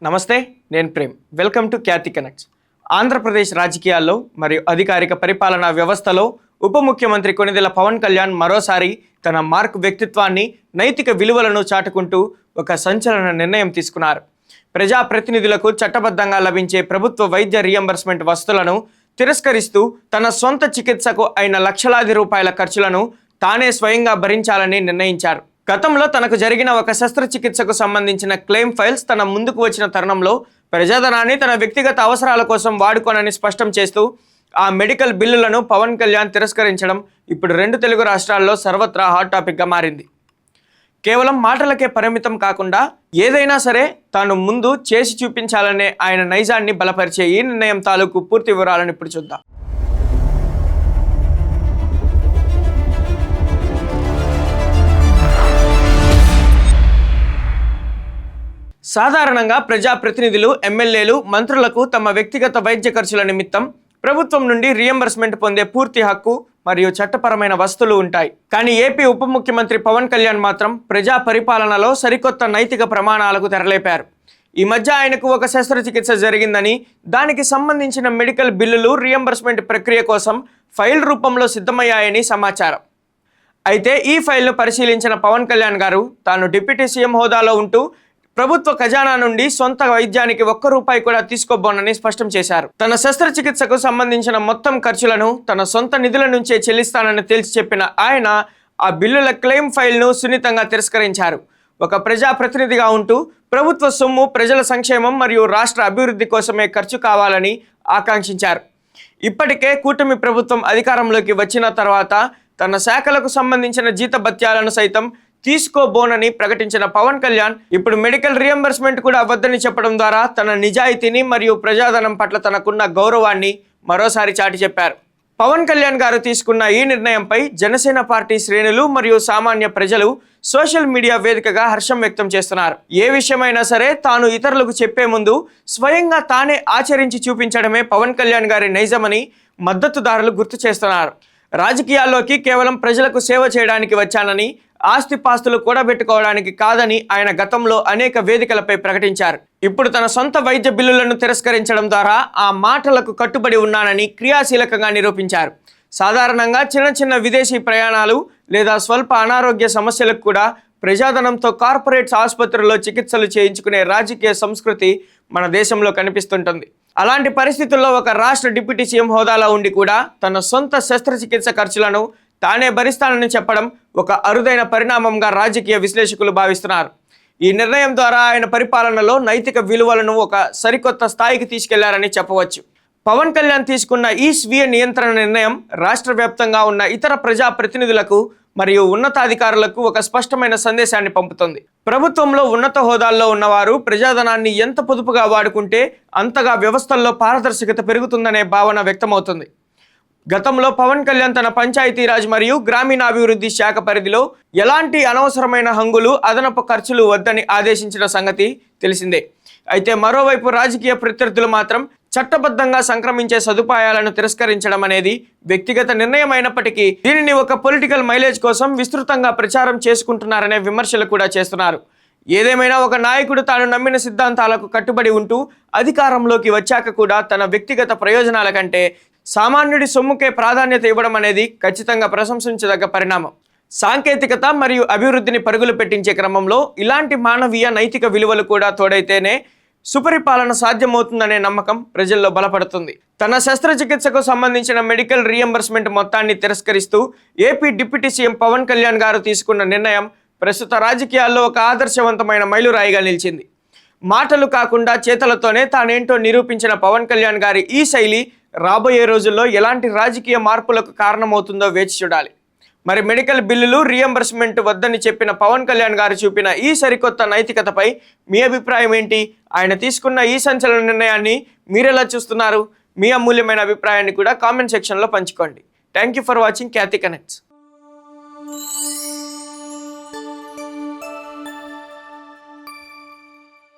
నమస్తే, నేను Prem. Welcome to Khyati connects. Andhra Pradesh రాజకీయాల్లో మరియు అధికారిక పరిపాలనా వ్యవస్థలో ఉప ముఖ్యమంత్రి కొణిదెల పవన్ కళ్యాణ్ మరోసారి తన మార్క్ వ్యక్తిత్వాన్ని, నైతిక విలువలను చాటుకుంటూ ఒక సంచలన నిర్ణయం తీసుకున్నారు. ప్రజాప్రతినిధులకు చట్టబద్ధంగా లభించే ప్రభుత్వ వైద్య రియంబర్స్మెంట్ వసతులను తిరస్కరిస్తూ తన సొంత చికిత్సకు అయిన లక్షలాది రూపాయల ఖర్చులను తానే స్వయంగా భరించాలని నిర్ణయించారు. గతంలో తనకు జరిగిన ఒక శస్త్రచికిత్సకు సంబంధించిన క్లెయిమ్ ఫైల్స్ తన ముందుకు వచ్చిన తరుణంలో ప్రజాధనాన్ని తన వ్యక్తిగత అవసరాల కోసం వాడుకోనని స్పష్టం చేస్తూ ఆ మెడికల్ బిల్లులను పవన్ కళ్యాణ్ తిరస్కరించడం ఇప్పుడు 2 తెలుగు రాష్ట్రాల్లో సర్వత్రా హాట్ టాపిక్గా మారింది. కేవలం మాటలకే పరిమితం కాకుండా ఏదైనా సరే తాను ముందు చేసి చూపించాలనే ఆయన నైజాన్ని బలపరిచే ఈ నిర్ణయం తాలూకు పూర్తి వివరాలను ఇప్పుడు చూద్దాం. సాధారణంగా ప్రజాప్రతినిధులు, ఎమ్మెల్యేలు, మంత్రులకు తమ వ్యక్తిగత వైద్య ఖర్చుల నిమిత్తం ప్రభుత్వం నుండి రియంబర్స్మెంట్ పొందే పూర్తి హక్కు మరియు చట్టపరమైన వసతులు ఉంటాయి. కానీ ఏపీ ఉప ముఖ్యమంత్రి పవన్ కళ్యాణ్ మాత్రం ప్రజా పరిపాలనలో సరికొత్త నైతిక ప్రమాణాలకు తెరలేపారు. ఈ మధ్య ఆయనకు ఒక శస్త్రచికిత్స జరిగిందని, దానికి సంబంధించిన మెడికల్ బిల్లులు రియంబర్స్మెంట్ ప్రక్రియ కోసం ఫైల్ రూపంలో సిద్ధమయ్యాయని సమాచారం. అయితే ఈ ఫైల్ను పరిశీలించిన పవన్ కళ్యాణ్ గారు తాను డిప్యూటీ సీఎం హోదాలో ఉంటూ ప్రభుత్వ ఖజానా నుండి సొంత వైద్యానికి ₹1 కూడా తీసుకోబోనని స్పష్టం చేశారు. తన శస్త్రచికిత్సకు సంబంధించిన మొత్తం ఖర్చులను తన సొంత నిధుల నుంచే చెల్లిస్తానని తేల్చి చెప్పిన ఆయన ఆ బిల్లుల క్లెయిమ్ ఫైల్ను సున్నితంగా తిరస్కరించారు. ఒక ప్రజాప్రతినిధిగా ఉంటూ ప్రభుత్వ సొమ్ము ప్రజల సంక్షేమం మరియు రాష్ట్ర అభివృద్ధి కోసమే ఖర్చు కావాలని ఆకాంక్షించారు. ఇప్పటికే కూటమి ప్రభుత్వం అధికారంలోకి వచ్చిన తర్వాత తన శాఖలకు సంబంధించిన జీతభత్యాలను సైతం తీసుకోబోనని ప్రకటించిన పవన్ కళ్యాణ్ ఇప్పుడు మెడికల్ రియంబర్స్మెంట్ కూడా అవ్వద్దని చెప్పడం ద్వారా తన నిజాయితీని మరియు ప్రజాధనం పట్ల తనకున్న గౌరవాన్ని మరోసారి చాటి చెప్పారు. పవన్ కళ్యాణ్ గారు తీసుకున్న ఈ నిర్ణయంపై జనసేన పార్టీ శ్రేణులు మరియు సామాన్య ప్రజలు సోషల్ మీడియా వేదికగా హర్షం వ్యక్తం చేస్తున్నారు. ఏ విషయమైనా సరే తాను ఇతరులకు చెప్పే ముందు స్వయంగా తానే ఆచరించి చూపించడమే పవన్ కళ్యాణ్ గారి నైజమని మద్దతుదారులు గుర్తు చేస్తున్నారు. రాజకీయాల్లోకి కేవలం ప్రజలకు సేవ చేయడానికి వచ్చానని, ఆస్తిపాస్తులు కూడబెట్టుకోవడానికి కాదని ఆయన గతంలో అనేక వేదికలపై ప్రకటించారు. ఇప్పుడు తన సొంత వైద్య బిల్లులను తిరస్కరించడం ద్వారా ఆ మాటలకు కట్టుబడి ఉన్నానని క్రియాశీలకంగా నిరూపించారు. సాధారణంగా చిన్న విదేశీ ప్రయాణాలు లేదా స్వల్ప అనారోగ్య సమస్యలకు కూడా ప్రజాధనంతో కార్పొరేట్స్ ఆసుపత్రుల్లో చికిత్సలు చేయించుకునే రాజకీయ సంస్కృతి మన దేశంలో కనిపిస్తుంటుంది. అలాంటి పరిస్థితుల్లో ఒక రాష్ట్ర డిప్యూటీ సీఎం హోదాలో ఉండి కూడా తన సొంత శస్త్రచికిత్స ఖర్చులను తానే భరిస్తానని చెప్పడం ఒక అరుదైన పరిణామంగా రాజకీయ విశ్లేషకులు భావిస్తున్నారు. ఈ నిర్ణయం ద్వారా ఆయన పరిపాలనలో నైతిక విలువలను ఒక సరికొత్త స్థాయికి తీసుకెళ్లారని చెప్పవచ్చు. పవన్ కళ్యాణ్ తీసుకున్న ఈ స్వీయ నియంత్రణ నిర్ణయం రాష్ట్ర వ్యాప్తంగా ఉన్న ఇతర ప్రజాప్రతినిధులకు మరియు ఉన్నతాధికారులకు ఒక స్పష్టమైన సందేశాన్ని పంపుతుంది. ప్రభుత్వంలో ఉన్నత హోదాల్లో ఉన్నవారు ప్రజాధనాన్ని ఎంత పొదుపుగా వాడుకుంటే అంతగా వ్యవస్థల్లో పారదర్శకత పెరుగుతుందనే భావన వ్యక్తమవుతుంది. గతంలో పవన్ కళ్యాణ్ తన పంచాయతీరాజ్ మరియు గ్రామీణాభివృద్ధి శాఖ పరిధిలో ఎలాంటి అనవసరమైన హంగులు, అదనపు ఖర్చులు వద్దని ఆదేశించిన సంగతి తెలిసిందే. అయితే మరోవైపు రాజకీయ ప్రత్యర్థులు మాత్రం చట్టబద్ధంగా సంక్రమించే సదుపాయాలను తిరస్కరించడం అనేది వ్యక్తిగత నిర్ణయం అయినప్పటికీ దీనిని ఒక పొలిటికల్ మైలేజ్ కోసం విస్తృతంగా ప్రచారం చేసుకుంటున్నారనే విమర్శలు కూడా చేస్తున్నారు. ఏదేమైనా ఒక నాయకుడు తాను నమ్మిన సిద్ధాంతాలకు కట్టుబడి ఉంటూ అధికారంలోకి వచ్చాక కూడా తన వ్యక్తిగత ప్రయోజనాల కంటే సామాన్యుడి సొమ్ముకే ప్రాధాన్యత ఇవ్వడం అనేది ఖచ్చితంగా ప్రశంసించదగ్గ పరిణామం. సాంకేతికత మరియు అభివృద్ధిని పరుగులు పెట్టించే క్రమంలో ఇలాంటి మానవీయ, నైతిక విలువలు కూడా తోడైతేనే సుపరిపాలన సాధ్యమవుతుందనే నమ్మకం ప్రజల్లో బలపడుతుంది. తన శస్త్రచికిత్సకు సంబంధించిన మెడికల్ రియంబర్స్మెంట్ మొత్తాన్ని తిరస్కరిస్తూ AP deputy CM Pawan Kalyan గారు తీసుకున్న నిర్ణయం ప్రస్తుత రాజకీయాల్లో ఒక ఆదర్శవంతమైన మైలురాయిగా నిలిచింది. మాటలు కాకుండా చేతలతోనే తానేంటో నిరూపించిన పవన్ కళ్యాణ్ గారి ఈ శైలి రాబోయే రోజుల్లో ఎలాంటి రాజకీయ మార్పులకు కారణమవుతుందో వేచి చూడాలి. మరి మెడికల్ బిల్లులు రియంబర్స్మెంట్ వద్దని చెప్పిన పవన్ కళ్యాణ్ గారు చూపిన ఈ సరికొత్త నైతికతపై మీ అభిప్రాయం ఏంటి? ఆయన తీసుకున్న ఈ సంచలన నిర్ణయాన్ని మీరెలా చూస్తున్నారు? మీ అమూల్యమైన అభిప్రాయాన్ని కూడా కామెంట్ సెక్షన్లో పంచుకోండి. Thank you for watching Khyati connects.